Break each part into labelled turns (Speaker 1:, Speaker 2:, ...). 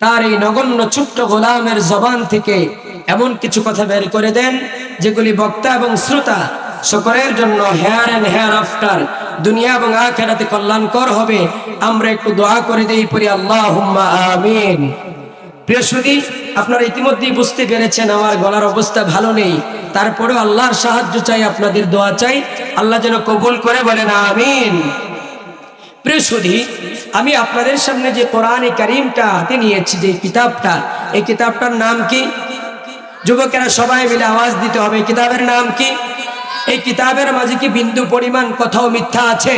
Speaker 1: তার এই নগণ্য ছোট্ট গোলামের জবান থেকে এমন কিছু কথা বের করে দেন যেগুলি বক্তা এবং শ্রোতা সকলের জন্য হেয়ার এন্ড হেয়ার আফটার দুনিয়া এবং আখিরাতে কল্যাণকর হবে। আমরা একটু দোয়া করে দেই, পড়ি আল্লাহুম্মা আমিন। প্রিয় সুধী, আপনারা ইতিমধ্যেই বুঝতে পেরেছেন আমার গলার অবস্থা ভালো নেই, তারপরেও আল্লাহর সাহায্য চাই, আপনাদের দোয়া চাই, আল্লাহ যেন কবুল করে, বলেন আমিন। প্রিয় সুধী, আমি আপনাদের সামনে যে কোরআনে কারীমটা হাতে নিয়েছি, যে কিতাবটা, এই কিতাবটার নাম কি? যুবকেরা সবাই মিলে আওয়াজ দিতে হবে, কিতাবের নাম কি? এই কিতাবের মাঝে কি বিন্দু পরিমাণ কোথাও মিথ্যা আছে?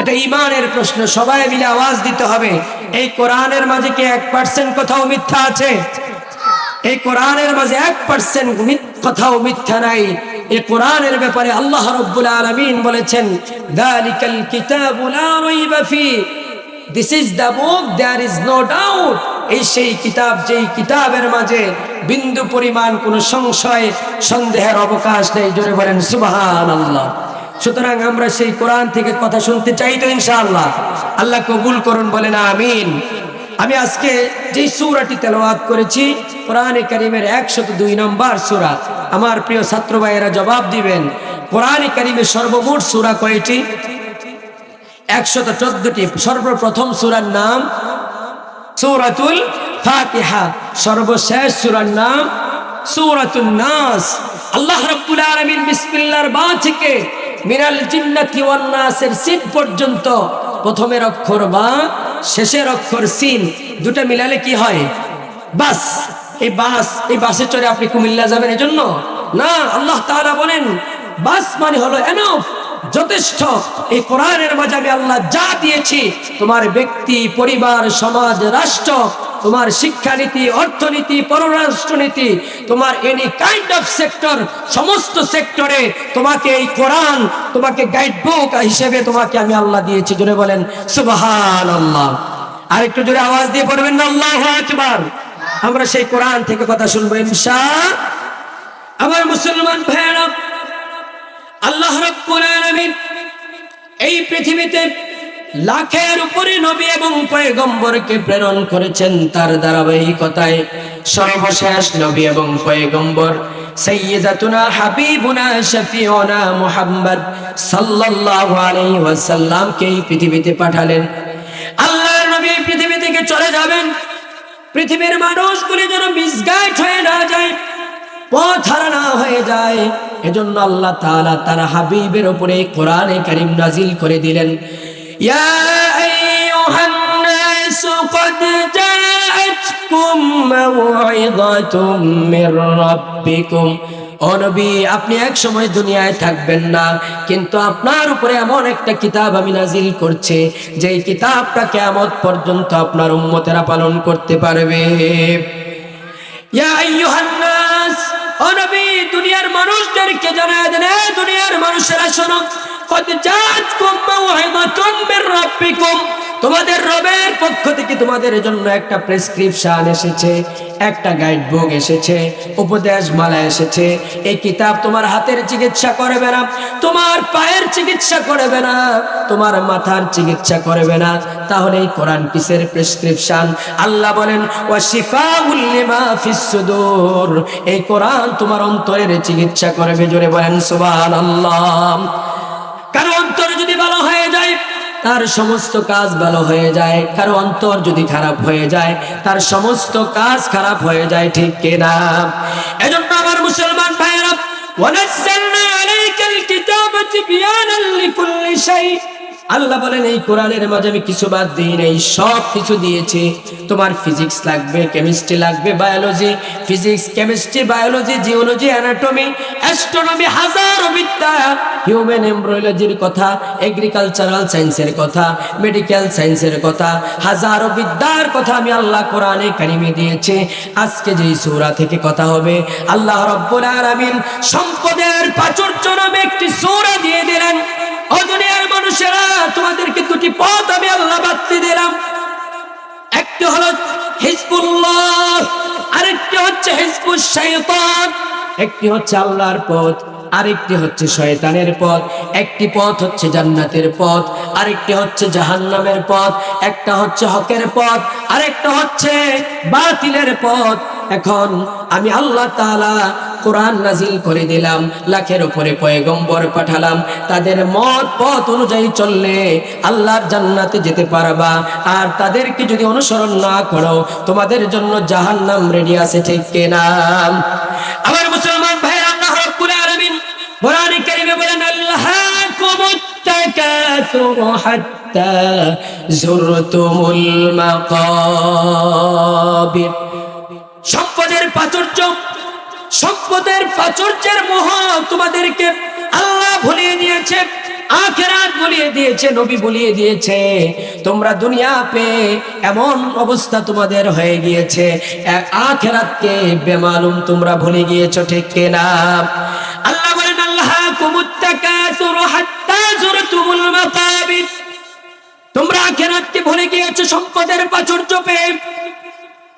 Speaker 1: এটা ঈমানের প্রশ্ন, সবাই মিলে আওয়াজ দিতে হবে। এই কোরআনের মাঝে কি 1% কোথাও মিথ্যা আছে? এই কোরআনের মাঝে 1% কোথাও মিথ্যা নাই। এই কোরআনের ব্যাপারে আল্লাহ রাব্বুল আলামিন বলেছেন, যালিকাল কিতাবু লা রাইবা ফি, this is the book there is no doubt. এই সেই কিতাব, যেই কিতাবের মাঝে বিন্দু পরিমাণ কোনো সংশয় সন্দেহের অবকাশ নেই। জোরে বলেন সুবহানাল্লাহ। সুতরাং আমরা সেই কোরআন থেকে কথা শুনতে চাই তো ইনশাআল্লাহ। আল্লাহ কবুল করুন, বলেন আমিন। আমি আজকে যে সূরাটি তেলাওয়াত করেছি কোরআনে কারীমের 102 নম্বর সূরা। আমার প্রিয় ছাত্র ভাইয়েরা জবাব দিবেন, কোরআনে কারীমের সর্বমোট সূরা কয়টি? 114টি। সর্বপ্রথম সূরার নাম সূরাতুল ফাতিহা, সর্বশেষ সূরার নাম সূরাতুন নাস। আল্লাহ রাব্বুল আলামিন বিসমিল্লাহর বা থেকে মিনাল জিন্নাতি ওয়ান নাসের সিন পর্যন্ত প্রথমের অক্ষর বা, শেষের অক্ষর সিন, দুটো মিলালে কি হয়? বাস। এই বাস, এই বাসে চড়ে আপনি কুমিল্লা যাবেন এজন্য না। আল্লাহ তাআলা বলেন বাস মানে হলো এনাফ, যথেষ্ট। এই কোরআনের মাঝে আমি আল্লাহ যা দিয়েছি, তোমার ব্যক্তি, পরিবার, সমাজ, রাষ্ট্র, তোমার শিক্ষানীতি, অর্থনীতি, পররাষ্ট্রনীতি, তোমার এনি কাইন্ড অফ সেক্টর, সমস্ত সেক্টরে তোমাকে এই কোরআন তোমাকে গাইড বুক হিসেবে তোমাকে আমি আল্লাহ দিয়েছি। জোরে বলেন সুবহানাল্লাহ। আর একটু জোরে আওয়াজ দিয়ে পড়বেন না আল্লাহু আকবার। আমরা সেই কোরআন থেকে কথা শুনবো ইনশাআল্লাহ। আমার মুসলমান ভাইরা, আল্লাহ রাব্বুল আলামিন এই পৃথিবীতে লাখের উপরে নবী এবং পয়গম্বরকে প্রেরণ করেছেন। তার ধারাবাহিকতায় সর্বশেষ নবী এবং পয়গম্বর সাইয়্যিদাতুনা হাবিবুনা শাফিউনা মুহাম্মদ সাল্লাল্লাহু আলাইহি ওয়াসাল্লামকে এই পৃথিবীতে পাঠালেন। আল্লাহর নবী এই পৃথিবী থেকে চলে যাবেন, পৃথিবীর মানুষগুলি যেন মিসগাইড হয়ে না যায়, পথ হারা না হয়ে যায়, এজন্য আল্লাহ তাআলা তার হাবিবের উপরে কোরআনে কারীম নাজিল করে দিলেন। ইয়া আইয়ুহান নাস ক্বাদ জাআতকুম মাউইযাতুম মির রাব্বিকুম। ও নবী, আপনি এক সময় দুনিয়ায় থাকবেন না, কিন্তু আপনার উপরে এমন একটা কিতাব আমি নাজিল করছি, যেই কিতাবটা কিয়ামত পর্যন্ত আপনার উম্মতেরা পালন করতে পারবে। ইয়া আইয়ুহান নাস, ও নবী, দুনিয়ার মানুষদেরকে জানায় দেন, দুনিয়ার মানুষেরা শোনো, ক্বাদ জাআতকুম মাউইযাতুম মির রাব্বিকুম, তোমাদের রবের পক্ষ থেকে তোমাদের জন্য একটা প্রেসক্রিপশন এসেছে, একটা গাইড বুক এসেছে, উপদেশ মালা এসেছে। এই কিতাব তোমার হাতের চিকিৎসা করবে না, তোমার পায়ের চিকিৎসা করবে না, তোমার মাথার চিকিৎসা করবে না। তাহলে এই কোরআন কিসের প্রেসক্রিপশন? আল্লাহ বলেন ওয়া শিফাউল লিমা ফিস সুদূর, এই কোরআন তোমার অন্তরের চিকিৎসা করবে। জোরে বলেন সুবহানাল্লাহ। কারণ অন্তর যদি ভালো হয়ে যায় তার সমস্ত কাজ ভালো হয়ে যায়, কারো অন্তর যদি খারাপ হয়ে যায় তার সমস্ত কাজ খারাপ হয়ে যায়, ঠিক কিনা? এজন্য আমার মুসলমান ভাইরা, ওয়ানাজ্জালনা আলাইকাল কিতাবা তিবয়ানাল লিকুল্লি শাই, আল্লাহ বলেন এই কোরআনের মাঝে আমি কিছু বাদ দিই নাই, সব কিছু দিয়েছি। তোমার ফিজিক্স লাগবে, কেমিস্ট্রি লাগবে, biology, physics, chemistry, biology, geology, anatomy, astronomy, হাজারো বিদ্যা, হিউম্যান এমব্রয়লজির কথা, এগ্রিকালচারাল সায়েন্সের কথা, মেডিকেল সায়েন্সের কথা, হাজারো বিদ্যার কথা আমি আল্লাহ কোরআনে কারিমে দিয়েছি। আজকে যেই সূরা থেকে কথা হবে, আল্লাহ রাব্বুল আলামিন সম্পদের প্রাচুর্য নামে একটি সূরা দিয়ে দিলেন। ও দুনিয়ার মানুষেরা, তোমাদেরকে দুটি পথ আমি আল্লাহ বাতলে দিলাম, একটি হলো হিজবুল্লাহ, আরেকটি হচ্ছে হিজবুশ শাইতান। একটি হচ্ছে আল্লাহর পথ, আরেকটি হচ্ছে শয়তানের পথ, একটি পথ হচ্ছে জান্নাতের পথ, আরেকটি হচ্ছে জাহান্নামের পথ, একটা হচ্ছে হকের পথ, আরেকটা হচ্ছে বাতিলের পথ। এখন আমি আল্লাহ তাআলা কোরআন নাজিল করে দিলাম, লাখের উপরে পয়গম্বর পাঠালাম, তাদের মত পথ অনুযায়ী চললে আল্লাহর জান্নাতে যেতে পারবা, আর তাদেরকে যদি অনুসরণ না করো তোমাদের জন্য জাহান্নাম রেডি আছে, ঠিক কিনা? আমার মুসলমান ভাই, আল্লাহ রাব্বুল আলামিন কোরআনে কারীমে বলেন, আল্লাহাকুমুত তাকাসুর হাত্তা যুরতুমুল মাকাবির। সম্পদের প্রাচুর্য, সম্পদের প্রাচুর্যের মোহ তোমাদেরকে আল্লাহ ভুলিয়ে দিয়েছে, আখিরাত ভুলিয়ে দিয়েছে, নবী ভুলিয়ে দিয়েছে। তোমরা দুনিয়া পেয়ে এমন অবস্থা তোমাদের হয়ে গিয়েছে, আখিরাতকে বেমালুম তোমরা ভুলে গিয়েছো, ঠিক কিনা? আল্লাহ বলেন, আল্লাহাকুমুত তাকাসুর হাত্তা যুরতুমুল মাকাবির। তোমরা আখিরাতকে ভুলে গিয়েছো সম্পদের প্রাচুর্য পেয়ে,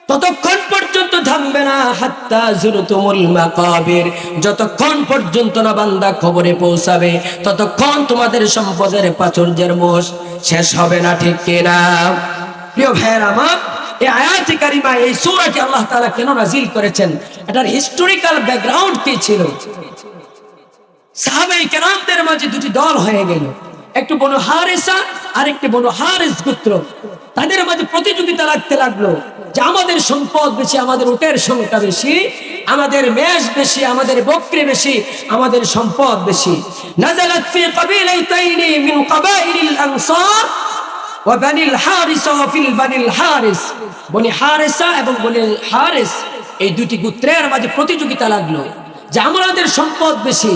Speaker 1: ততক্ষণ পর্যন্ত থামবে না, হাত্তা যুরতুমুল মাকাবির, যতক্ষণ পর্যন্ত না বান্দা কবরে পৌঁছাবে ততক্ষণ তোমাদের সম্পদের প্রাচুর্যের মোহ শেষ হবে না, ঠিক কিনা? প্রিয় ভাইয়েরা আমার, এই আয়াতে কারিমা, এই সূরাটি আল্লাহ তাআলা কেন নাজিল করেছেন, এটার হিস্টোরিক্যাল ব্যাকগ্রাউন্ড কি ছিল? সাহাবায়ে কেরামদের মাঝে দুটি দল হয়ে গেল, একটু বনু হারিসা আর একটি বনু হারিস গোত্র। তাদের মাঝে প্রতিযোগিতা লাগতে লাগলো যে আমাদের সম্পদ বেশি, আমাদের উটের সংখ্যা বেশি, আমাদের মেষ বেশি, আমাদের বকরি বেশি, আমাদের সম্পদ বেশি। নাযালাত ফি কাবিলাইতাইনি মিন কাবাইলিল আনসার ওয়া বানিল হারিস ওয়া ফিল বানিল হারিস। বনি হারিসা এবং বনি হারিস, এই দুটি গোত্রের মাঝে প্রতিযোগিতা লাগলো যে আমাদের সম্পদ বেশি।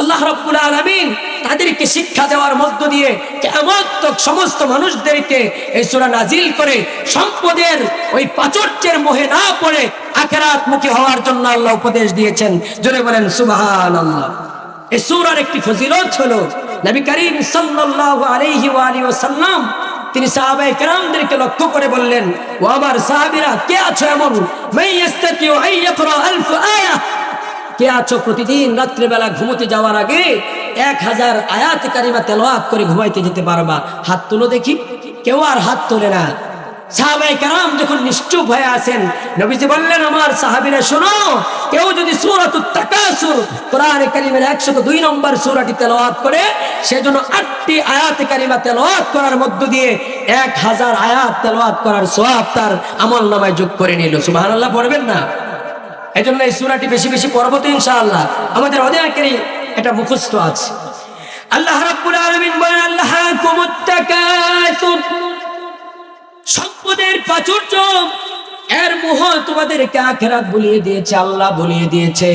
Speaker 1: আল্লাহ রাব্বুল আলামিন তাদেরকে শিক্ষা দেওয়ার মধ্য দিয়ে কিয়ামত তক সমস্ত মানুষদেরকে এই সূরা নাজিল করে সম্পদের ওই প্রাচুর্যের মোহে না পড়ে আখিরাত মুখী হওয়ার জন্য আল্লাহ উপদেশ দিয়েছেন। জোরে বলেন সুবহানাল্লাহ। এই সূরার একটি ফজিলত হলো, নবী করিম সাল্লাল্লাহু আলাইহি ওয়া আলিহি ওয়াসাল্লাম তিনি সাহাবায়ে কেরামদেরকে লক্ষ্য করে বললেন, ও আমার সাহাবীরা, কে আছো এমন মাইয়াস্তাতিউ আইয়াকরা আলফ আয়া, কে আছো প্রতিদিন রাত্রিবেলা ঘুমোতে যাওয়ার আগে 1000 আয়াত কারিমা তেলাওয়াত করে ঘুমাইতে যেতে পারবা? হাত তুলো দেখি। কেউ আর হাত তোলে না। সাহাবায়ে কেরাম যখন নিশ্চুপ হয়ে আছেন, নবীজি বললেন, আমার সাহাবীরা শোনো, কেউ যদি সূরাতুত তাকাসুর কোরআনে কারীমের 102 নম্বর সূরাটি তেলাওয়াত করে, সেজন্য 8টি আয়াত কারিমা তেলাওয়াত করার মধ্য দিয়ে 1000 আয়াত তেলাওয়াত করার সওয়াব তার আমলনামায় যোগ করে নিল। সুবহানাল্লাহ পড়বেন না? এজন্য এই সূরাটি বেশি বেশি পড়ব তো ইনশাআল্লাহ। আমাদের অনেকেরই এটা মুখস্থ আছে। আল্লাহ রাব্বুল আলামিন বলেন, আল্লাহাকুমুত তাকাসুর, সম্পদের প্রাচুর্য, এর মোহ তোমাদেরকে আখিরাত ভুলিয়ে দিয়েছে, আল্লাহ ভুলিয়ে দিয়েছে।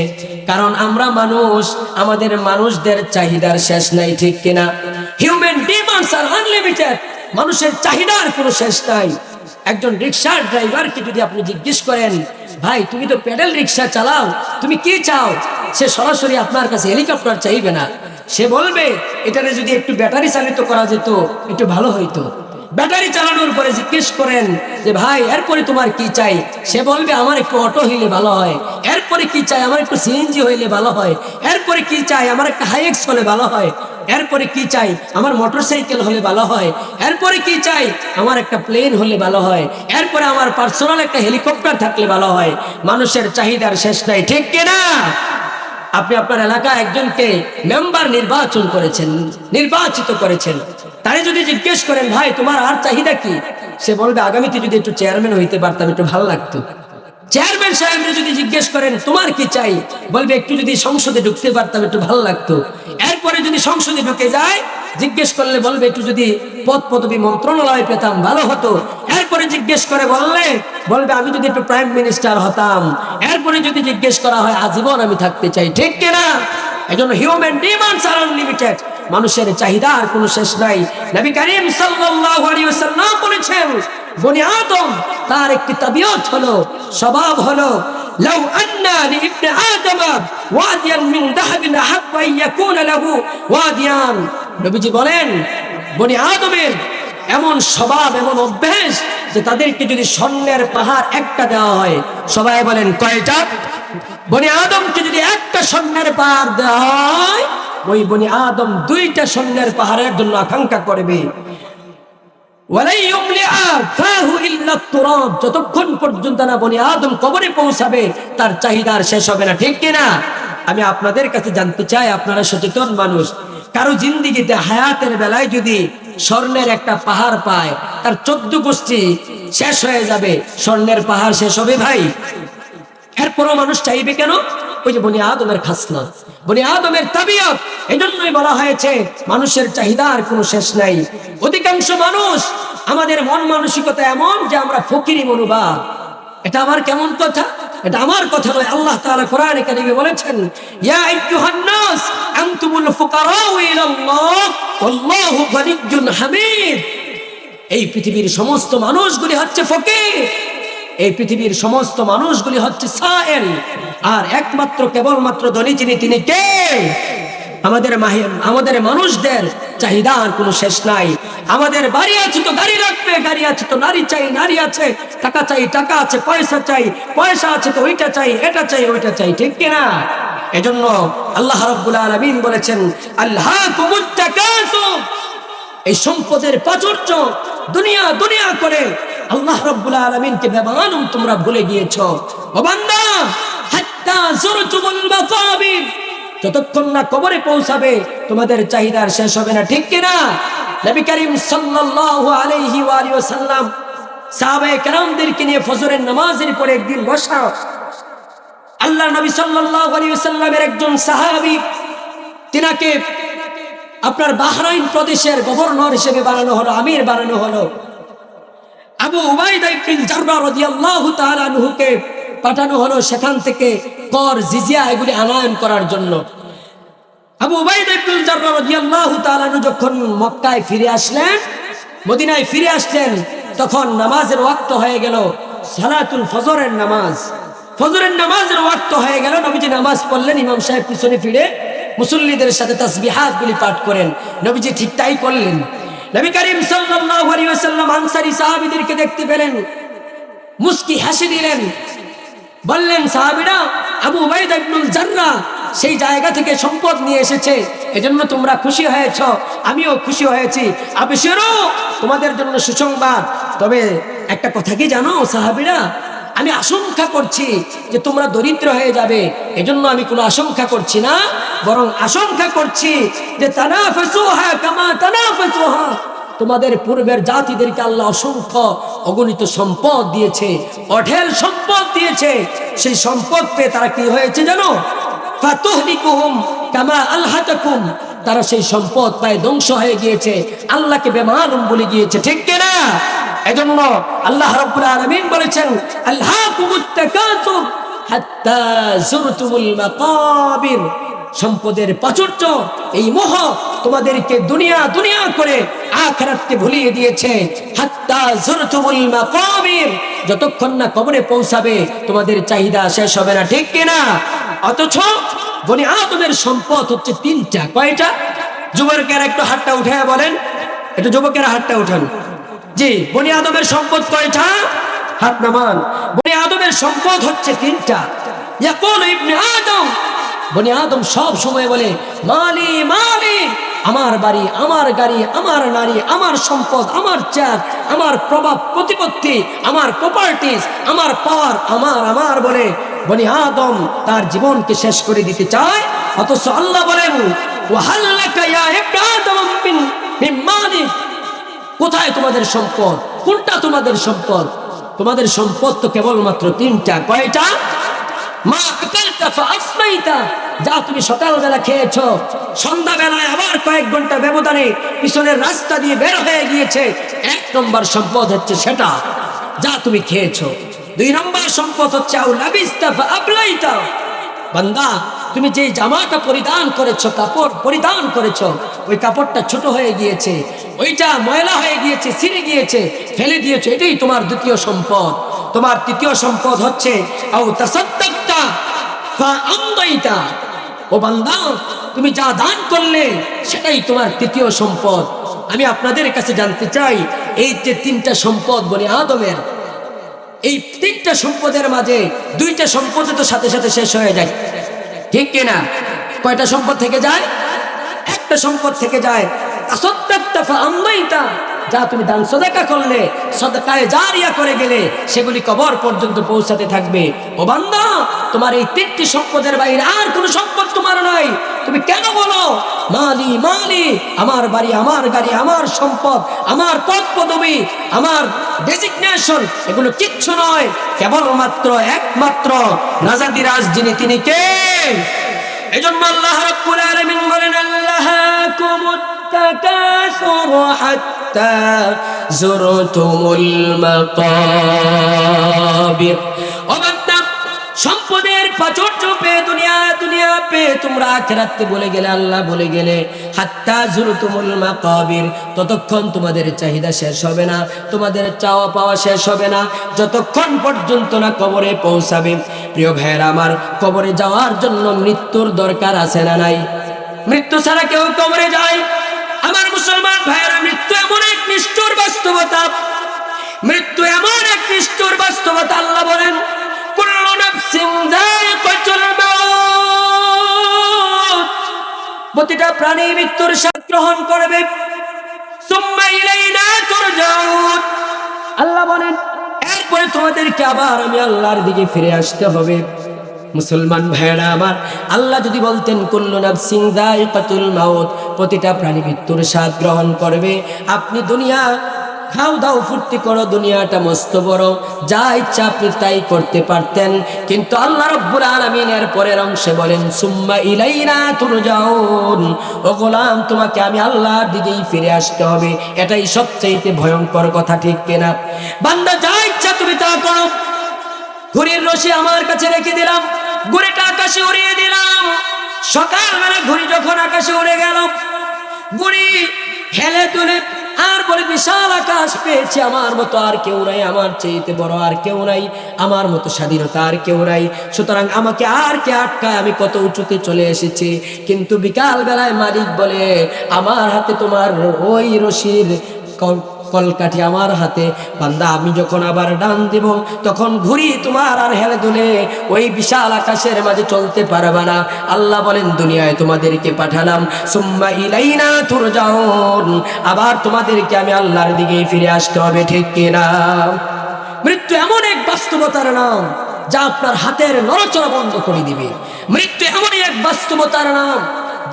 Speaker 1: কারণ আমরা মানুষ, আমাদের মানুষদের চাহিদার শেষ নাই, ঠিক কিনা? হিউম্যান ডিমান্ডস আর আনলিমিটেড। মানুষের চাহিদার কোনো শেষ নাই। একজন রিকশার ড্রাইভারকে যদি আপনি জিজ্ঞেস করেন, ভাই তুমি তো প্যাডেল রিকশা চালাও, তুমি কি চাও? সে সরাসরি আপনার কাছে হেলিকপ্টার চাইবে না। সে বলবে, এটারে যদি একটু ব্যাটারি চালিত করা যেত একটু ভালো হইতো। ব্যাটারি চালানোর পরে জিজ্ঞেস করেন যে ভাই এরপরে তোমার কি চাই? সে বলবে আমার একটু অটো হইলে ভালো হয়। এরপরে কি চাই? আমার একটু সিএনজি হইলে ভালো হয়। এরপরে কি চাই? আমার একটা হাইএক্স হলে ভালো হয়। এরপরে কি চাই? আমার মোটরসাইকেল হলে ভালো হয়। এরপরে কি চাই? আমার একটা প্লেন হলে ভালো হয়। এরপরে আমার পার্সোনাল একটা হেলিকপ্টার থাকলে ভালো হয়। মানুষের চাহিদার শেষ নাই, ঠিক কিনা? আপনি আপনার এলাকায় একজনকে মেম্বার নির্বাচন করেছেন, নির্বাচিত করেছেন, তারে যদি জিজ্ঞেস করেন ভাই তোমার আর চাহিদা কি? সে বলবে আগামীতে যদি একটু চেয়ারম্যান হইতে পারতাম একটু ভালো লাগতো। চেয়ারম্যান সাহেবকে যদি জিজ্ঞেস করেন তোমার কি চাই? বলবে একটু যদি সংসদে ঢুকতে পারতাম একটু ভালো লাগতো। এরপরে যদি সংসদে ঢুকে যায়, জিজ্ঞেস করলে বলবে একটু যদি পদ পদবি মন্ত্রণালয় পেতাম ভালো হতো। এরপরে জিজ্ঞেস করে বলবে আমি যদি একটু প্রাইম মিনিস্টার হতাম। এরপরে যদি জিজ্ঞেস করা হয় আজীবন আমি থাকতে চাই, ঠিক কিনা? এজন্য হিউম্যান ডিমান্ডস আর আনলিমিটেড। মানুষের চাহিদার কোনো শেষ নাই। নবী করিম সাল্লাল্লাহু আলাইহি ওয়াসাল্লাম বলেছেন, বনি আদম তার একটি তাবিয়ত হলো, স্বভাব হলো, লাউ আন্না লিইবনি আদম ওয়াদিয়ান মিন যাহাবিন আহাব্বা ইয়াকুনা লাহু ওয়াদিয়ান। নবীজি বলেন, বনি আদমের এমন স্বভাব, এমন অভ্যাস যে তাদেরকে যদি স্বর্ণের পাহাড় একটা দেওয়া হয়, সবাই বলেন কয়টা? বনি আদমকে যদি একটা স্বর্ণের পাহাড় দেওয়া হয়, ওই বনি আদম 2টা স্বর্ণের পাহাড়ের জন্য আকাঙ্ক্ষা করবে। যতক্ষণ পর্যন্ত না বনি আদম কবরে পৌঁছাবে, তার চাহিদার শেষ হবে না, ঠিক কিনা? আমি আপনাদের কাছে জানতে চাই, আপনারা সচেতন মানুষ, কারো জিন্দিগিতে হায়াতের বেলায় যদি স্বর্ণের একটা পাহাড় পায়, তার 14 গোষ্ঠী শেষ হয়ে যাবে, স্বর্ণের পাহাড় শেষ হবে ভাই? এরপরও মানুষ চাইবে কেন? ওই যে বনি আদমের খাসলাত, বনি আদমের তাবিয়ত। এজন্যই বলা হয়েছে মানুষের চাহিদার কোনো শেষ নাই। অধিকাংশ মানুষ, আমাদের মন মানসিকতা এমন যে আমরা ফকিরি মনোভাব। এটা আমার কেমন কথা? এটা আমার কথা নয়, আল্লাহ তাআলা কোরআনে কারিমে বলেছেন, ইয়া আইয়ুহান নাস আনতুমুল ফুকারাউ ইলাল্লাহ ওয়াল্লাহু গনিয়্যুন হামিদ। এই পৃথিবীর সমস্ত মানুষগুলি হচ্ছে ফকির, এই পৃথিবীর সমস্ত মানুষগুলি হচ্ছে সায়েল, আর একমাত্র কেবলমাত্র ধনী যিনি, তিনি কে? আমাদের মানুষদের চাহিদার কোনো শেষ নাই। আমাদের বাড়ি আছে তো গাড়ি রাখবে, গাড়ি আছে তো নারী চাই, নারী আছে, টাকা চাই, টাকা আছে, পয়সা চাই, পয়সা আছে তো ওইটা চাই, এটা চাই, ওইটা চাই, ঠিক কিনা? এজন্য আল্লাহ রাব্বুল আলামিন বলেছেন, আল্লাহকুমুত তাকাসুর, এই সম্পদের প্রাচুর্য, দুনিয়া দুনিয়া করে আল্লাহ রাব্বুল আলামিনকে বেমানুম তোমরা ভুলে গিয়েছো। ও বান্দা, হাত্তা যুরতুমুল মাকাবির, যতক্ষণ না কবরে পৌঁছাবে তোমাদের চাহিদার শেষ হবে না, ঠিক কিনা? নবী করিম সাল্লাল্লাহু আলাইহি ওয়া আলিহি ওয়াসাল্লাম সাহাবায়ে কেরামদেরকে নিয়ে ফজরের নামাজের পরে একদিন বসা, আল্লাহ নবী সাল্লাল্লাহু আলাইহি ওয়াসাল্লামের একজন সাহাবী, তিনাকে আপনার বাহরাইন প্রদেশের গভর্নর হিসেবে বানানো হলো, আমির বানানো হলো। আবু উবাইদা ইবনে জাররাহ রাদিয়াল্লাহু তাআলা আনহুকে পাঠানো হলো সেখান থেকে কর, জিজিয়া এগুলি আনয়ন করার জন্য। আবু উবাইদা ইবনে জাররাহ রাদিয়াল্লাহু তাআলা আনহু যখন মক্কায় ফিরে আসলেন, মদিনায় ফিরে আসলেন, তখন নামাজের ওয়াক্ত হয়ে গেল, সালাতুল ফজরের নামাজ, ফজরের নামাজের ওয়াক্ত হয়ে গেল। নবীজি নামাজ পড়লেন, ইমাম সাহেব পিছনে ফিরে মুসল্লিদের সাথে তাসবিহাতগুলি পাঠ করেন। নবীজি ঠিক তাই করলেন। নবী করিম সাল্লাল্লাহু আলাইহি ওয়াসাল্লাম আনসারী সাহাবীদেরকে দেখতে পেলেন, মুস্কি হাসি দিলেন, বললেন, সাহাবীরা, আবু উবাইদা ইবনুল জাররাহ সেই জায়গা থেকে সম্পদ নিয়ে এসেছে, এজন্য তোমরা খুশি হয়েছ, আমিও খুশি হয়েছি। আবশিরু, তোমাদের জন্য সুসংবাদ। তবে একটা কথা কি জানো সাহাবীরা, আমি আশঙ্কা করছি যে তোমরা দরিদ্র হয়ে যাবে, এজন্য আমি কোনো আশঙ্কা করছি না, বরং আশঙ্কা করছি যে তানাফাসুহা কামা তানাফাসুহা, তোমাদের পূর্বের জাতিদেরকে আল্লাহ অসংখ্য অগণিত সম্পদ দিয়েছে, অঢেল সম্পদ দিয়েছে। সেই সম্পদ পেয়ে তারা কি হয়েছে জানো? ফাতুহলিকুহুম কামা আলহাতাকুম, তারা সেই সম্পদ পায় ধ্বংস হয়ে গিয়েছে, আল্লাহকে বেমালুম বলে গিয়েছে, ঠিক কিনা? এজন্য আল্লাহ রাব্বুল আলামিন বলেছেন, আল্লাহকুমুত তাকাসুর হাত্তা যুরতুমুল মাকাবির, সম্পদের প্রাচুর্য, এই মোহ তোমাদেরকে দুনিয়া দুনিয়া করে আখিরাতকে ভুলিয়ে দিয়েছে। হাত্তা যুরতুমুল মাকাবির, যতক্ষণ না কবরে পৌঁছাবে তোমাদের চাহিদা শেষ হবে না, ঠিক কিনা? অথচ বনি আদমের সম্পদ হচ্ছে 3টা। কয়টা? যুবকেরা একটু হাতটা উঠায় বলেন, একটু যুবকেরা হাতটা উঠান। জি, বনি আদমের সম্পদ কয়টা? হাত নামান। বনি আদমের সম্পদ হচ্ছে 3টা। ইয়াকুল ইবনে আদম, বনি আদম সব সময় বলে, মালি মালি, আমার বাড়ি, আমার গাড়ি, আমার নারী, আমার সম্পদ, আমার চেয়ার, আমার প্রভাব প্রতিপত্তি, আমার প্রপার্টিজ, আমার পাওয়ার, আমার বলে বনি আদম তার জীবনকে শেষ করে দিতে চায়। অথচ আল্লাহ বলেন, ওয়াহাল্লাকা ইয়া ইবনে আদম মিন মালিক, কোথায় তোমাদের সম্পদ? কোনটা তোমাদের সম্পদ? তোমাদের সম্পদ তো কেবলমাত্র 3টা। কয়টা? মা আকালতা ফাআফনাইতা, যা তুমি সকালবেলা খেয়েছো, সন্ধ্যাবেলায় আবার কয়েক ঘন্টা ব্যবধানে পিছনের রাস্তা দিয়ে বের হয়ে গিয়েছে, 1 নম্বর সম্পদ হচ্ছে সেটা, যা তুমি খেয়েছো। 2 নম্বর সম্পদ হচ্ছে আউ লাবিস্তা ফাআবলাইতা, বান্দা তুমি যে জামাটা পরিধান করেছো, কাপড় পরিধান করেছো, ওই কাপড়টা ছোট হয়ে গিয়েছে, ওইটা ময়লা হয়ে গিয়েছে, ছিঁড়ে গিয়েছে, ফেলে দিয়েছো, এটাই তোমার 2য় সম্পদ। তোমার 3য় সম্পদ হচ্ছে আও তাসাদ্দাকতা ফাআমদাইতা, ও বান্দা তুমি যা দান করলে সেটাই তোমার 3য় সম্পদ। আমি আপনাদের কাছে জানতে চাই, এই যে 3টা সম্পদ বনি আদমের, এই তিনটা সম্পদের মাঝে দুইটা সম্পদ তো সাথে সাথে শেষ হয়ে যায়, ঠিক কিনা? কয়টা সম্পদ থেকে যায়? একটা সম্পদ থেকে যায়। যা তুমি দান সদকা করলে, সদকায়ে জারিয়া করে গেলে, সেগুলি কবর পর্যন্ত পৌঁছাতে থাকবে। ও বান্দা, তোমার এই তিনটি সম্পদের বাইরে আর কোনো সম্পদ তোমার নাই। তুমি কেন বলো মালি মালি, আমার বাড়ি, আমার গাড়ি, আমার সম্পদ, আমার পদ পদবি, আমার ডেজিগনেশন, এগুলো কিচ্ছু নয়। কেবলমাত্র একমাত্র রাজাদিরাজ যিনি, তিনি কে? এজন্য আল্লাহ রাব্বুল আলামিন বলেন, আল্লাহাকুমুত তাকাসুর হাত্তা যুরতুমুল মাকাবির। ও বান্দা, সম্পদের প্রাচুর্য পেয়ে দুনিয়া পেয়ে তোমরা আখিরাতকে ভুলে গেলে, আল্লাহ ভুলে গেলে। হাত্তা যুরতুমুল মাকাবির, ততক্ষণ তোমাদের চাহিদা শেষ হবে না, তোমাদের চাওয়া পাওয়া শেষ হবে না, যতক্ষণ পর্যন্ত না কবরে পৌঁছাবে। প্রিয় ভাইয়েরা আমার, কবরে যাওয়ার জন্য মৃত্যুর দরকার আছে না নাই? মৃত্যু ছাড়া কেউ কবরে যায়? আমার মুসলমান ভাইয়েরা, মৃত্যু এমন এক নিষ্ঠুর বাস্তবতা, মৃত্যু এমন এক নিষ্ঠুর বাস্তবতা। আল্লাহ বলেন, কুল্লু নাফসিন যায়িকাতুল মাউত, প্রতিটা প্রাণী মৃত্যুর স্বাদ গ্রহণ করবে। সুম্মা ইলাইনা তুরজাউন, আল্লাহ বলেন, এরপরে তোমাদেরকে আবার আমি আল্লাহর দিকে ফিরে আসতে হবে। মুসলমান ভাইয়েরা আমার, আল্লাহ যদি বলতেন কুল্লু নাফসিন যায়িকাতুল মাউত, প্রতিটা প্রাণী মৃত্যুর স্বাদ গ্রহণ করবে, আপনি দুনিয়া খাও দাও ফুর্তি করো, দুনিয়াটা মস্ত বড়, যা ইচ্ছা আপনি তাই করতে পারতেন। কিন্তু আল্লাহ রাব্বুল আলামিন এর পরের অংশে বলেন, সুম্মা ইলাইনা তুরজাউন, ও গোলাম, তোমাকে আমি আল্লাহর দিকেই ফিরে আসতে হবে। এটাই সবচেয়ে ভয়ঙ্কর কথা, ঠিক কিনা? বান্দা, যা ইচ্ছা তুমি তা করো। ঘুড়ির রশি আমার কাছে রেখে দিলাম, ঘুড়িটা আকাশে উড়িয়ে দিলাম। সকালবেলা ঘুড়ি যখন আকাশে উড়ে গেল, ঘুড়ি হেলে তুলে আর বলে, বিশাল আকাশ পেয়েছি, আমার মতো আর কেউ নাই, আমার চেয়েতে বড় আর কেউ নাই, আমার মতো স্বাধীনতা আর কেউ নাই, সুতরাং আমাকে আর কে আটকায়, আমি কত উঁচুতে চলে এসেছি। কিন্তু বিকাল বেলায় মালিক বলে, আমার হাতে তোমার ওই রশির কলকাঠি আমার হাতে। বান্দা, আমি যখন আবার ডান দিব, তখন ঘুড়ি তোমার আর হেলে দুলে ওই বিশাল আকাশের মাঝে চলতে পারবে না। আল্লাহ বলেন, দুনিয়ায় তোমাদেরকে পাঠালাম, সুম্মা ইলাইনা তুরজাউন, আবার তোমাদেরকে আমি আল্লাহর দিকে ফিরে আসতে হবে, ঠিক কিনা? মৃত্যু এমন এক বাস্তবতার নাম যা আপনার হাতের নড়াচড়া বন্ধ করে দিবে। মৃত্যু এমনই এক বাস্তবতার নাম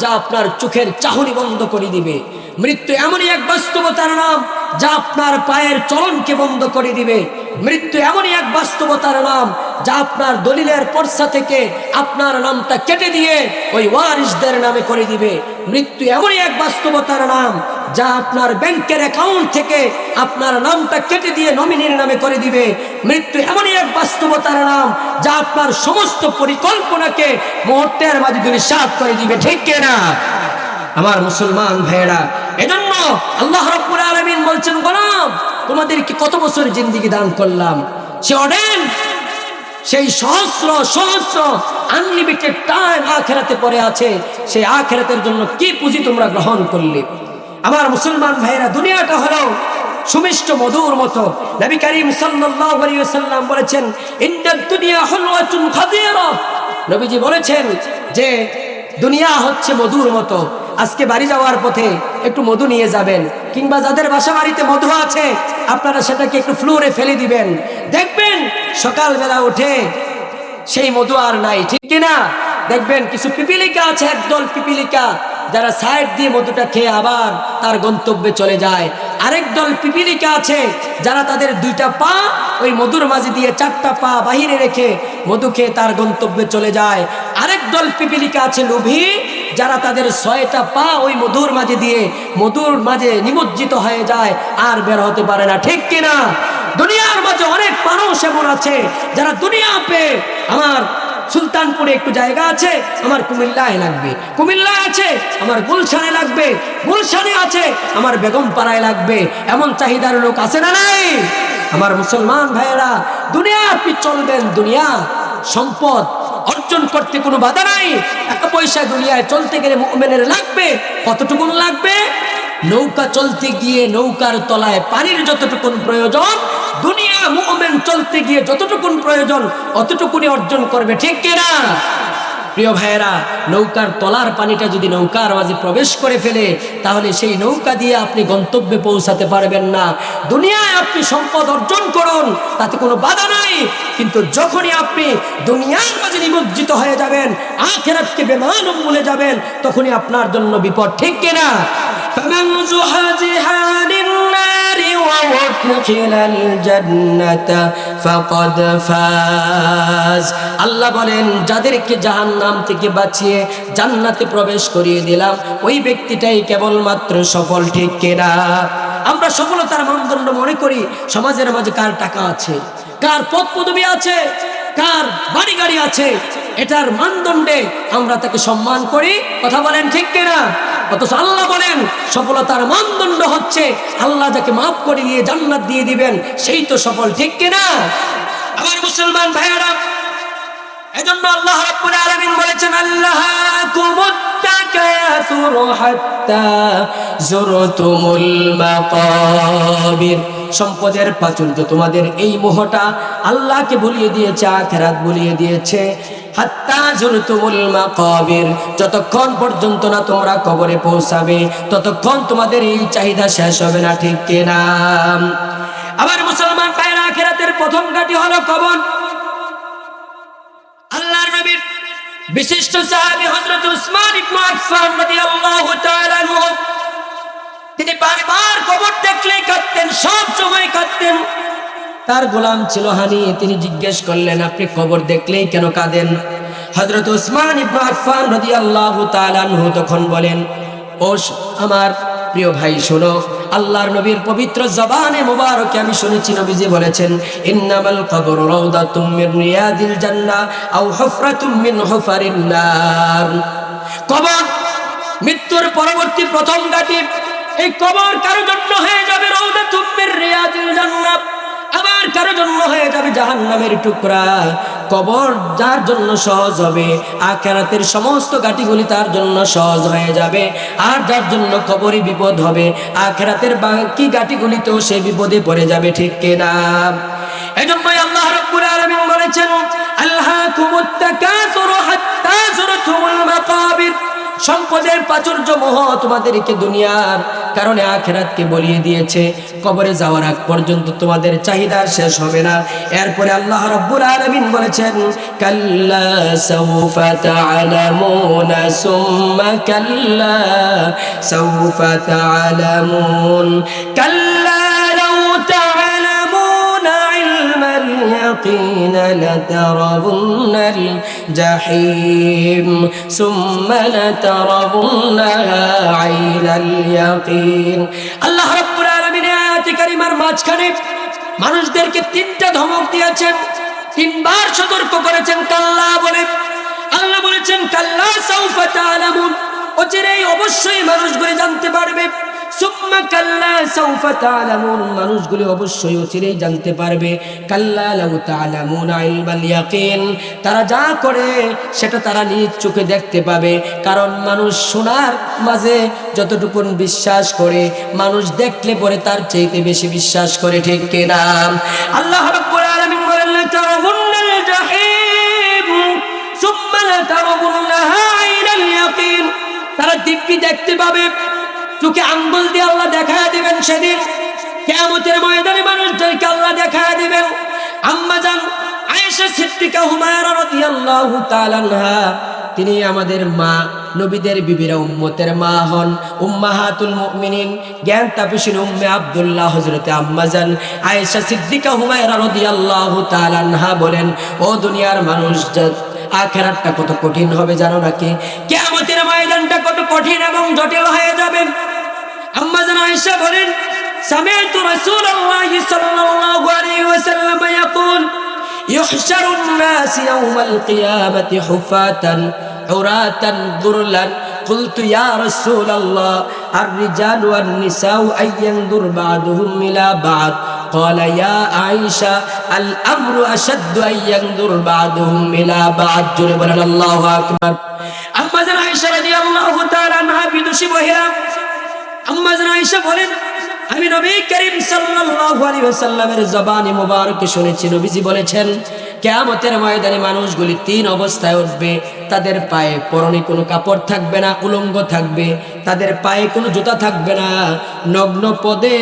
Speaker 1: যা আপনার চোখের চাহনি বন্ধ করে দিবে। মৃত্যু এমনই এক বাস্তবতার নাম যা আপনার পায়ের চলনকে বন্ধ করে দিবে। মৃত্যু এমনই এক বাস্তবতার নাম যা আপনার দলিলের পর্চা থেকে আপনার নামটা কেটে দিয়ে ওই ওয়ারিসদের নামে করে দিবে। মৃত্যু এমনই এক বাস্তবতার নাম যা আপনার ব্যাংকের অ্যাকাউন্ট থেকে আপনার নামটা কেটে দিয়ে নমিনির নামে করে দিবে। মৃত্যু এমনই এক বাস্তবতার নাম যা আপনার সমস্ত পরিকল্পনাকে মুহূর্তের মাঝে ধূলিসাৎ করে দিবে, ঠিক কিনা? আমার মুসলমান ভাইয়েরা, এজন্য আল্লাহ রাব্বুল আলামিন বলছেন, গোলাম, তোমাদেরকে কত বছর জিন্দেগি দান করলাম, সে অডেন, সেই সহস্র সহস্র আনলিমিটেড টাইম আখিরাতে পড়ে আছে। সেই আখিরাতের জন্য কি পুঁজি তোমরা গ্রহণ করলে? আমার মুসলমান ভাইয়েরা, দুনিয়াটা হলো সুমিষ্ট মধুর মতো। নবী করিম সাল্লাল্লাহু আলাইহি ওয়াসাল্লাম বলেছেন, ইন্নাদ দুনিয়া হুলওয়াতুন খাদিরা। নবীজি বলেছেন যে দুনিয়া হচ্ছে মধুর মতো। আজকে বাড়ি যাওয়ার পথে একটু মধু নিয়ে যাবেন, কিংবা যাদের বাসা বাড়িতে মধু আছে আপনারা সেটাকে একটু ফ্লোরে ফেলে দিবেন, দেখবেন সকালবেলা উঠে সেই মধু আর নাই, ঠিক কিনা? দেখবেন কিছু পিপিলিকা আছে, একদল পিপিলিকা, যারা সাইড দিয়ে মধুটা খেয়ে আবার তার গন্তব্যে চলে যায়। আরেক দল পিপিলিকা আছে যারা তাদের দুইটা পা ওই মধুর মাঝে দিয়ে চারটা পা বাহিরে রেখে মধু খেয়ে তার গন্তব্যে চলে যায়। আরেক দল পিপিলিকা আছে লোভী, যারা তাদের 6টা পা ওই মধুর মাঝে দিয়ে মধুর মাঝে নিমজ্জিত হয়ে যায়, আর বের হতে পারে না, ঠিক কিনা? দুনিয়ার মাঝে অনেক মানুষ এমন আছে যারা দুনিয়া পেয়ে, আমার সুলতানপুরে একটু জায়গা আছে, আমার কুমিল্লায় লাগবে, কুমিল্লায় আছে আমার গুলশানে লাগবে, গুলশানে আছে আমার বেগম পাড়ায় লাগবে, এমন চাহিদার লোক আছে না নাই? আমার মুসলমান ভাইয়েরা, দুনিয়া আপনি চলবেন, দুনিয়া সম্পদ অর্জন করতে কোনো বাধা নাই। টাকা পয়সা দুনিয়ায় চলতে গেলে মুমিনের লাগবে, কতটুকুন লাগবে? নৌকা চলতে গিয়ে নৌকার তলায় পানির যতটুকুন প্রয়োজন দুনিয়া মুমিন চলতে গিয়ে যতটুকুন প্রয়োজন অতটুকুনি অর্জন করবে, ঠিক কিনা? প্রিয় ভাইয়েরা, নৌকার তলার পানিটা যদি নৌকার মাঝে প্রবেশ করে ফেলে তাহলে সেই নৌকা দিয়ে আপনি গন্তব্যে পৌঁছাতে পারবেন না। দুনিয়ায় আপনি সম্পদ অর্জন করুন, তাতে কোনো বাধা নাই, কিন্তু যখনই আপনি দুনিয়ার মাঝে নিমজ্জিত হয়ে যাবেন, আখিরাতকে বেমালুম ভুলে যাবেন, তখনই আপনার জন্য বিপদ, ঠিক কিনা? فمن زحزح عن النار وأدخل الجنة فقد فاز। আল্লাহ বলেন, যাদেরকে জাহান্নাম থেকে বাঁচিয়ে জান্নাতে প্রবেশ করিয়ে দিলাম ওই ব্যক্তিটাই কেবলমাত্র সফল, ঠিক কিনা? আমরা সফলতার মানদণ্ড মনে করি সমাজের মাঝে কার টাকা আছে, কার পদ পদবী আছে, কার বাড়ি গাড়ি আছে, এটার মানদণ্ডে আমরা তাকে সম্মান করি, কথা বলেন ঠিক কিনা? অথচ আল্লাহ বলেন সফলতার মানদণ্ড হচ্ছে আল্লাহ যাকে মাফ করে দিয়ে জান্নাত দিয়ে দিবেন, সেই তো সফল, ঠিক কিনা? আমার মুসলমান ভাইয়েরা, এজন্য আল্লাহ রাব্বুল আলামিন বলেছেন, আল্লাহকুমুত তাকাসুর হাত্তা যুরতুমুল মাকাবির। সম্পদের প্রাচুর্য, তোমাদের এই মোহটা আল্লাহকে ভুলিয়ে দিয়েছে, আখিরাত ভুলিয়ে দিয়েছে। হাত্তা যুরতুমুল মাকাবির, যতক্ষণ পর্যন্ত না তোমরা কবরে পৌঁছাবে ততক্ষণ তোমাদের এই চাহিদা শেষ হবে না, ঠিক কিনা? আবার মুসলমান ভাইরা, আখিরাতের প্রথম ঘাঁটি হলো কবর। আল্লাহর নবীর বিশিষ্ট সাহাবী হযরত উসমান ইবনে আফফান রাদিয়াল্লাহু তাআলা আনহু, তিনি বারবার কবর দেখলেই কাঁদতেন, সব সময় কাঁদতেন। তার গোলাম ছিল হানি, তিনি জিজ্ঞেস করলেন, আপনি কবর দেখলেই কেন কাঁদেন? হযরত উসমান ইবনে আফফান রাদিয়াল্লাহু তাআলা আনহু তখন বলেন, ও আমার প্রিয় ভাই, শোনো, আল্লাহর নবীর পবিত্র জবানে মুবারকে আমি শুনেছি নবীজি বলেছেন, ইন্নামাল কবরু রাউদাতুম মিন রিয়াদিল জান্নাহ আও হুফরাতুম মিন হুফারিন নার। কবর মৃত্যুর পরবর্তী প্রথম ঘাঁটি। এই কবর কারো জন্য হয়ে যাবে রাউদাতুম মিন রিয়াদিল জান্নাহ, আবার কারো জন্য হয়ে যাবে জাহান্নামের টুকরা। কবর যার জন্য সহজ হবে, আখিরাতের সমস্ত ঘাটিগুলি তার জন্য সহজ হয়ে যাবে। আর যার জন্য কবরে বিপদ হবে, আখিরাতের বাকি ঘাটিগুলিতেও সে বিপদে পড়ে যাবে, ঠিক কিনা? এজন্যই আল্লাহ রাব্বুল আলামিন বলেছেন, আল্লাহকুমুত তাকাসুর হাত্তা যুরতুমুল মাকাবির। সম্পদের প্রাচুর্য মোহ তোমাদেরকে দুনিয়ার কারণে আখিরাতকে বলিয়ে দিয়েছে। কবরে যাওয়ার আগ পর্যন্ত তোমাদের চাহিদা শেষ হবে না। এরপরে আল্লাহ রাব্বুল আলামিন বলেছেন, কাল্লা সাউফা তা'লামুনা সুম্মা কাল্লা সাউফা তা'লামুন কাল্লা লাউ তা'লামুনা ইলমাল ইয়াকিন লাতারাবুন্নাল জাহিম সুম্মা লাতারাবুন্নাহা আইনাল ইয়াকিন। আল্লাহ রাব্বুল আলামিন আয়াতে কারিমার মাঝখানে মানুষদেরকে তিনটা ধমক দিয়েছেন, তিনবার সতর্ক করেছেন কাল্লা বলে। আল্লাহ বলেছেন, কাল্লা সাউফা তা'লামুন, অচিরেই অবশ্যই মানুষগুলি জানতে পারবে। সুম্মা কাল্লা সাউফা তা'লামুন, মানুষগুলি অবশ্যই অচিরেই জানতে পারবে। কাল্লা লাউ তা'লামুনা ইলমাল ইয়াকিন, তারা যা করে সেটা তারা নিজ চোখে দেখতে পাবে। কারণ মানুষ শোনার মাঝে যতটুকু বিশ্বাস করে, মানুষ দেখলে পরে তার চাইতে বেশি বিশ্বাস করে, ঠিক কিনা? আল্লাহ রাব্বুল আলামিন বলেন, লাতারাবুন্নাল জাহিম সুম্মা লাতারাবুন্নাহা আইনাল ইয়াকিন, তারা দিব্যি দেখতে পাবে, চোখে আঙ্গুল দিয়ে আল্লাহ দেখায় দিবেন। সেদিন কিয়ামতের ময়দানে মানুষদেরকে আল্লাহ দেখায় দিবেন। আম্মা জান আয়েশা সিদ্দিকা হুমায়রা রাদিয়াল্লাহু তাআলা আনহা, তিনি আমাদের মা, নবীদের বিবিরা উম্মতের মা হন, উম্মাহাতুল মুমিনিন, জ্ঞান তাপসীন উম্মে আব্দুল্লাহ হযরতে আম্মা জান আয়েশা সিদ্দিকা হুমায়রা রাদিয়াল্লাহু তাআলা আনহা বলেন, ও দুনিয়ার মানুষ, আখিরাতটা কত কঠিন হবে জানো নাকি? কিয়ামতের ময়দানটা কত কঠিন এবং জটিল হয়ে যাবে। আম্মা জান আয়েশা বলেন, সামি'তু রাসূলুল্লাহি সাল্লাল্লাহু আলাইহি ওয়াসাল্লাম ইয়াকুল, ইউহশারুন নাস ইয়াওমাল কিয়ামাতি হুফাতান উরাতান গুরলান। قلت يا رسول الله الرجال والنساء أن ينظر بعضهم إلى بعض قال يا عائشة الأمر أشد أن ينظر بعضهم إلى بعض جرب الله أكبر। আম্মা জান আয়েশা রাদিয়াল্লাহু তাআলা আনহা বিদুষী মহিলা। আম্মা জান আয়েশা বলেন, আমি নবী করিম সাল্লাল্লাহু আলাইহি ওয়াসাল্লামের জবানে মুবারকে শুনেছি, নবীজি বলেছেন কিয়ামতের ময়দানে মানুষগুলি তিন অবস্থায় উঠবে। তাদের পায়ে পরনে কোনো কাপড় থাকবে না, উলঙ্গ থাকবে। তাদের পায়ে কোনো জুতা থাকবে না, নগ্ন পদে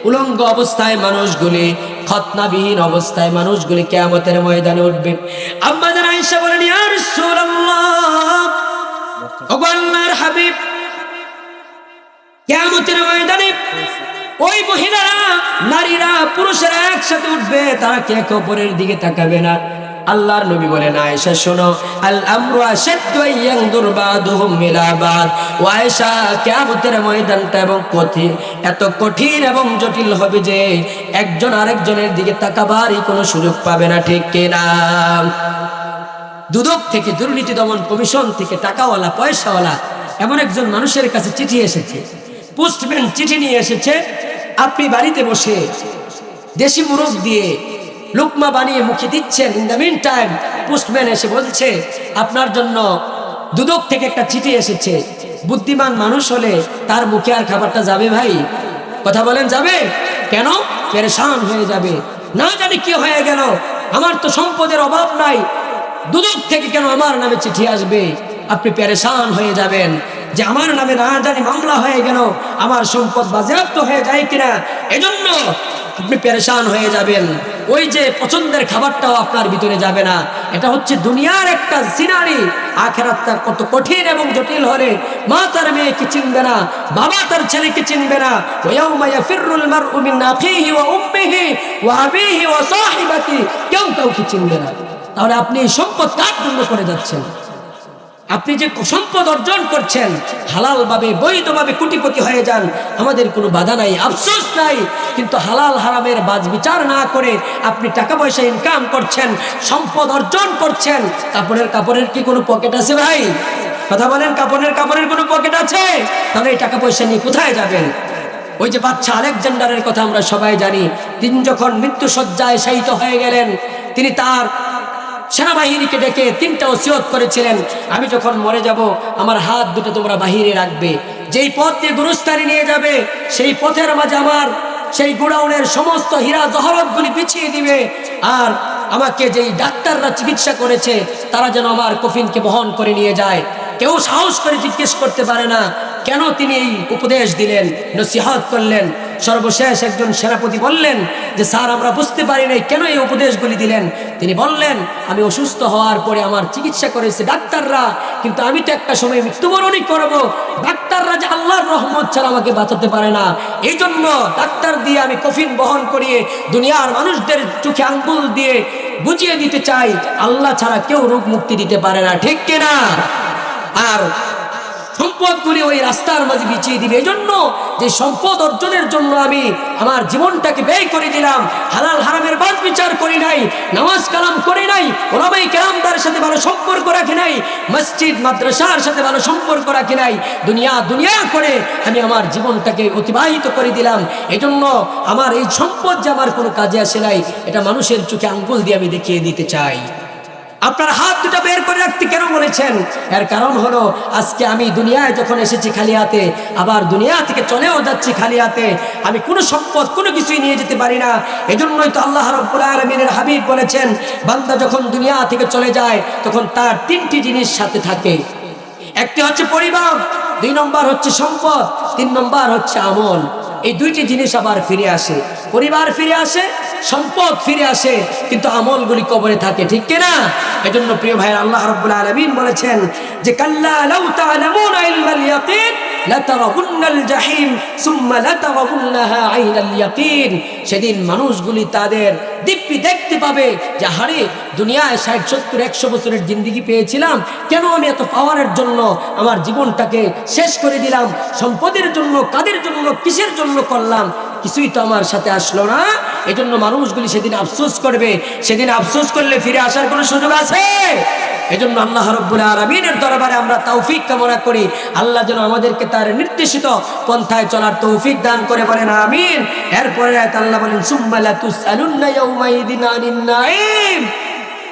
Speaker 1: উলঙ্গ অবস্থায় মানুষগুলি, খতনাবিহীন অবস্থায় মানুষগুলি কিয়ামতের ময়দানে উঠবে। আম্মা জান আয়েশা বলেন, ইয়া রাসূলুল্লাহ, ওগো আল্লাহর হাবিব, কিয়ামতের ময়দানে ওই মহিলারা, নারীরা, পুরুষেরা একসাথে উঠবে, তারা কি একে অপরের দিকে তাকাবে না? আল্লাহর নবী বলেন, আয়েশা শোনো, আল আমরু আশাদ্দু ইয়ানদুর বাদুহুম ইলা বাদ। ও আয়েশা, কিয়ামতের ময়দানটা এবং এত কঠিন এবং জটিল হবে যে একজন আরেকজনের দিকে তাকাবারই কোনো সুযোগ পাবে না, ঠিক কিনা? দুদক থেকে, দুর্নীতি দমন কমিশন থেকে, টাকাওয়ালা পয়সাওয়ালা এমন একজন মানুষের কাছে চিঠি এসেছে। পোস্টম্যান চিঠি নিয়ে এসেছে। আপনি বাড়িতে বসে দেশি মুরগ দিয়ে লুকমা বানিয়ে মুখে দিচ্ছেন। In the mean time postman এসে বলছে, আপনার জন্য দুদক থেকে একটা চিঠি এসেছে। বুদ্ধিমান মানুষ হলে তার মুখে আর খাবারটা যাবে ভাই? কথা বলেন, যাবে? কেন? পেরেশান হয়ে যাবে, না জানি কি হয়ে গেল, আমার তো সম্পদের অভাব নাই, দুদক থেকে কেন আমার নামে চিঠি আসবে? আপনি পেরেশান হয়ে যাবেন যে আমার নামে না জানি মামলা হয়ে গেল, আমার সম্পদ বাজেয়াপ্ত হয়ে যায় কিনা। এজন্য আপনি পেরেশান হয়ে যাবেন। ওই যে পছন্দের খাবারটাও আপনার ভিতরে যাবে না। এটা হচ্ছে দুনিয়ার একটা সিনারি। আখিরাতটা কত কঠিন এবং জটিল হলে মা তার মেয়েকে চিনবে না, বাবা তার ছেলেকে চিনবে না। ওয়াউমা ইয়াফিরুল মারউ মিন আখিহি ওয়া উম্মিহি ওয়া আবিহি ওয়া সাহিবাতি, কেউ কাউকে চিনবে না। তাহলে আপনি সম্পদ কার জন্য করে যাচ্ছেন? আপনি যে সম্পদ অর্জন করছেন, হালাল ভাবে, বৈধভাবে কোটিপতি হয়ে যান, আমাদের কোনো বাধা নাই, আফসোস নাই। কিন্তু হালাল হারামের বাজ বিচার না করে আপনি টাকা পয়সা ইনকাম করছেন, সম্পদ অর্জন করছেন। কাপড়ের কি কোনো পকেট আছে ভাই? কথা বলেন, কাপড়ের কোনো পকেট আছে? তাহলে এই টাকা পয়সা নিয়ে কোথায় যাবেন? ওই যে বাচ্চা আলেকজান্ডারের কথা আমরা সবাই জানি। তিনি যখন মৃত্যু শয্যায় শায়িত হয়ে গেলেন, তিনি তার সেনাবাহিনীকে ডেকে তিনটা ওসিয়ত করেছিলেন, আমি যখন মরে যাব আমার হাত দুটো তোমরা বাহিরে রাখবে, যেই পথ দিয়ে গুরুস্থানে নিয়ে যাবে সেই পথের মাঝে আমার সেই গোডাউনের সমস্ত হীরা জহরতগুলি বিছিয়ে দিবে, আর আমাকে যেই ডাক্তাররা চিকিৎসা করেছে তারা যেন আমার কফিনকে বহন করে নিয়ে যায়। কেউ সাহস করে জিজ্ঞেস করতে পারে না কেন তিনি এই উপদেশ দিলেন, নসিহত করলেন। সর্বশেষ একজন সেনাপতি বললেন যে স্যার, আমরা বুঝতে পারি নাই কেন এই উপদেশগুলি দিলেন। তিনি বললেন, আমি অসুস্থ হওয়ার পরে আমার চিকিৎসা করেছে ডাক্তাররা, কিন্তু আমি তো একটা সময় মৃত্যুবরণই করব। ডাক্তাররা যে আল্লাহর রহমত ছাড়া আমাকে বাঁচাতে পারে না, এই জন্য ডাক্তার দিয়ে আমি কফিন বহন করিয়ে দুনিয়ার মানুষদের চোখে আঙ্গুল দিয়ে বুঝিয়ে দিতে চাই, আল্লাহ ছাড়া কেউ রোগ মুক্তি দিতে পারে না, ঠিক কিনা? আর সম্পদগুলি ওই রাস্তার মাঝে বিছিয়ে দিবে। এই জন্য যে সম্পদ অর্জনের জন্য আমি আমার জীবনটাকে ব্যয় করে দিলাম, হালাল হারামের বাদ বিচার করি নাই, নামাজ কালাম করি নাই, ওলামাই কেরামদের সাথে ভালো সম্পর্ক রাখি নাই, মসজিদ মাদ্রাসার সাথে ভালো সম্পর্ক রাখি নাই, দুনিয়া করে আমি আমার জীবনটাকে অতিবাহিত করে দিলাম। এই জন্য আমার এই সম্পদ যে আমার কোনো কাজে আসে নাই, এটা মানুষের চোখে আঙ্গুল দিয়ে আমি দেখিয়ে দিতে চাই। আপনার হাত দুটো বের করে রাখতে কেন বলেছেন? এর কারণ হলো আজকে আমি দুনিয়ায় যখন এসেছি খালি হাতে, আবার দুনিয়া থেকে চলেও যাচ্ছি খালি হাতে, আমি কোনো সম্পদ কোনো কিছুই নিয়ে যেতে পারি না। এজন্যই তো আল্লাহ রাব্বুল আলামিনের হাবিব বলেছেন, বান্দা যখন দুনিয়া থেকে চলে যায় তখন তার তিনটি জিনিস সাথে থাকে। একটি হচ্ছে পরিবার, 2 নম্বর হচ্ছে সম্পদ, 3 নম্বর হচ্ছে আমল। এই দুইটি জিনিস আবার ফিরে আসে, পরিবার ফিরে আসে, সম্পদ ফিরে আসে, কিন্তু আমলগুলি কবরে থাকে, ঠিক কিনা? এজন্য প্রিয় ভাই, আল্লাহ রাব্বুল আলামিন বলেছেন যে কাল্লা লাউ তা'লামুনা ইলমাল ইয়াকিন লাতারাউন্নাল জাহিম সুম্মা লাতারাউন্নাহা আইনাল ইয়াকিন। সেদিন মানুষগুলি তাদের দিব্যি দেখতে পাবে যে হারে দুনিয়ায় 60, 70, 100 বছরের জিন্দেগি পেয়েছিলাম, কেন আমি এত পাওয়ারের জন্য আমার জীবনটাকে শেষ করে দিলাম? সম্পদের জন্য, কাদের জন্য, কিসের জন্য করলাম? কিছুই তো আমার সাথে আসলো না। এজন্য মানুষগুলি সেদিন আফসোস করবে। সেদিন আফসোস করলে ফিরে আসার কোনো সুযোগ আছে? এজন্য আল্লাহ রাব্বুল আলামিনের দরবারে আমরা তৌফিক কামনা করি, আল্লাহ যেন আমাদেরকে তার নির্দেশিত পন্থায় চলার তৌফিক দান করে, বলেন আমিন। এরপরে আয়াত আল্লাহ বলেন, সুম্মা লাতুসআলুন্না ইয়াউমাইযিন আনিন নাঈম।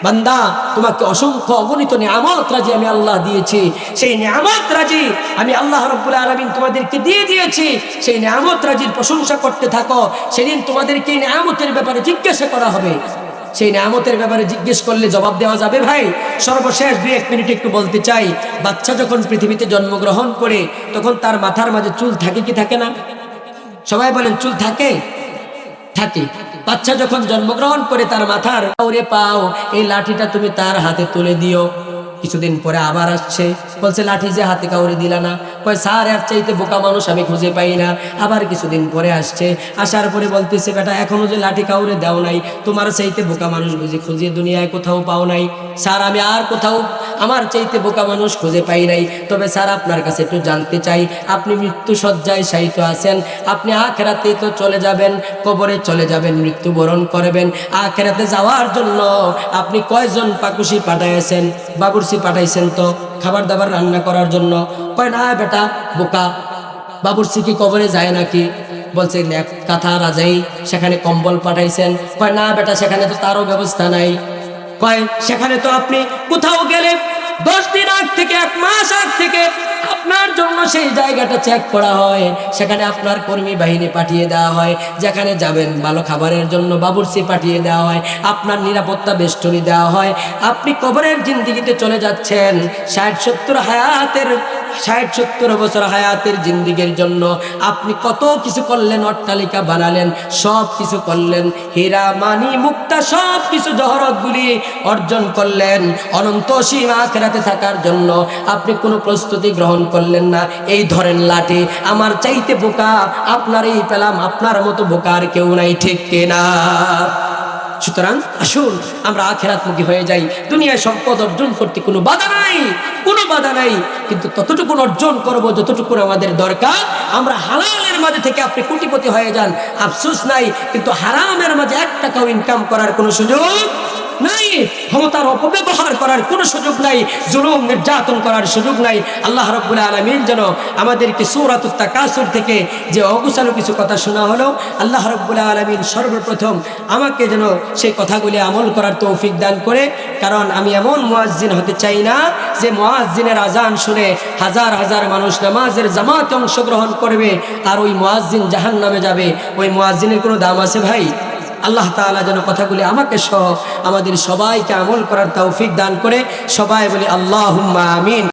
Speaker 1: বান্দা তোমাকে অসংখ্য অগণিত নিয়ামত রাজি আমি আল্লাহ দিয়েছি, সেই নিয়ামত রাজি আমি আল্লাহ রাব্বুল আলামিন তোমাদেরকে দিয়ে দিয়েছি, সেই নিয়ামত রাজির প্রশংসা করতে থাকো। সেদিন তোমাদেরকে এই নিয়ামতের ব্যাপারে জিজ্ঞাসা করা হবে। সেই নিয়ামতের ব্যাপারে জিজ্ঞেস করলে জবাব দেওয়া যাবে ভাই? সর্বশেষ 2-1 মিনিট একটু বলতে চাই, বাচ্চা যখন পৃথিবীতে জন্মগ্রহণ করে তখন তার মাথার মাঝে চুল থাকে কি থাকে না? সবাই বলেন, চুল থাকে? থাকে। বাচ্চা যখন জন্মগ্রহণ করে তার মাথার ওরে পাও এই লাঠিটা তুমি তার হাতে তুলে দিও। কিছুদিন পরে আবার আসছে, বলছে লাঠি যে হাতে কাউরে দিলা না। কয় স্যার এর চাইতে বোকা মানুষ আমি খুঁজে পাই না। আবার কিছুদিন পরে আসছে, আসার পরে বলতেছে বেটা এখনো যে লাঠি কাউরে দাও নাই, তোমার চাইতে বোকা মানুষ বুঝি খুঁজে দুনিয়ায় কোথাও পাও নাই? স্যার আমি আর কোথাও আমার চাইতে বোকা মানুষ খুঁজে পাই নাই। তবে স্যার আপনার কাছে একটু জানতে চাই, আপনি মৃত্যু শয্যায় শায়িত আছেন, আপনি আখিরাতে তো চলে যাবেন, কবরে চলে যাবেন, মৃত্যুবরণ করবেন। আখিরাতে যাওয়ার জন্য আপনি কয়জন পাকুশি পাঠাইছেন? বাবুর্চি পাঠাইছেন তো খাবার দাবার রান্না করার জন্য? কয় না বেটা বোকা, বাবুর্চি কি কবরে যায় নাকি? বলছে এক কাঁথা রাজাই সেখানে কম্বল পাঠাইছেন। কয় না বেটা সেখানে তো তারও ব্যবস্থা নাই। কয় সেখানে তো আপনি কোথাও গেলে 10 দিন আগ থেকে 1 মাস আগ থেকে আপনার জন্য সেই জায়গাটা চেক করা হয়, সেখানে আপনার কর্মী বাহিনী পাঠিয়ে দেওয়া হয়, যেখানে যাবেন ভালো খাবারের জন্য বাবুর্চি পাঠিয়ে দেওয়া হয়, আপনার নিরাপত্তা বেষ্টনী দেওয়া হয়। আপনি কবরের জিন্দিগিতে চলে যাচ্ছেন 60-70 বছর হায়াতের জিন্দিগির জন্য আপনি কত কিছু করলেন, অট্টালিকা বানালেন, সব কিছু করলেন, হীরা মানি মুক্তা সব কিছু জহরতগুলি অর্জন করলেন। অনন্ত অসীম আখিরাতে থাকার জন্য আপনি কোনো প্রস্তুতি গ্রহণ করলেন না। এই ধরেন লাঠি, আমার চাইতে বোকা আপনারই পেলাম, আপনার মতো বোকা আর কেউ নাই, ঠিক কিনা? সুতরাং আসুন আমরা আখিরাতমুখী হয়ে যাই। দুনিয়ায় সম্পদ অর্জন করতে কোনো বাধা নাই, কোনো বাধা নাই, কিন্তু ততটুকু অর্জন করব যতটুকু আমাদের দরকার। আমরা হালালের মাঝে থেকে আপনি কোটিপতি হয়ে যান, আফসোস নাই, কিন্তু হারামের মাঝে 1 টাকাও ইনকাম করার কোনো সুযোগ নাই, ক্ষমতার অপব্যবহার করার কোনো সুযোগ নাই, জুলুম নির্যাতন করার সুযোগ নাই। আল্লাহ রাব্বুল আলামিন যেন আমাদেরকে সূরাতুত তাকাসুর থেকে যে অগুছালো কিছু কথা শোনা হলো, আল্লাহ রাব্বুল আলামিন সর্বপ্রথম আমাকে যেন সেই কথাগুলি আমল করার তৌফিক দান করে। কারণ আমি এমন মুয়াজ্জিন হতে চাই না যে মুয়াজ্জিনের আজান শুনে হাজার হাজার মানুষ নামাজের জামাতে অংশগ্রহণ করবে আর ওই মুয়াজ্জিন জাহান্নামে যাবে। ওই মুয়াজ্জিনের কোনো দাম আছে ভাই? আল্লাহ তাআলা যেন কথাগুলি আমাকে সহ আমাদের সবাইকে আমল করার তৌফিক দান করে। সবাই বলি আল্লাহুম্মা আমিন।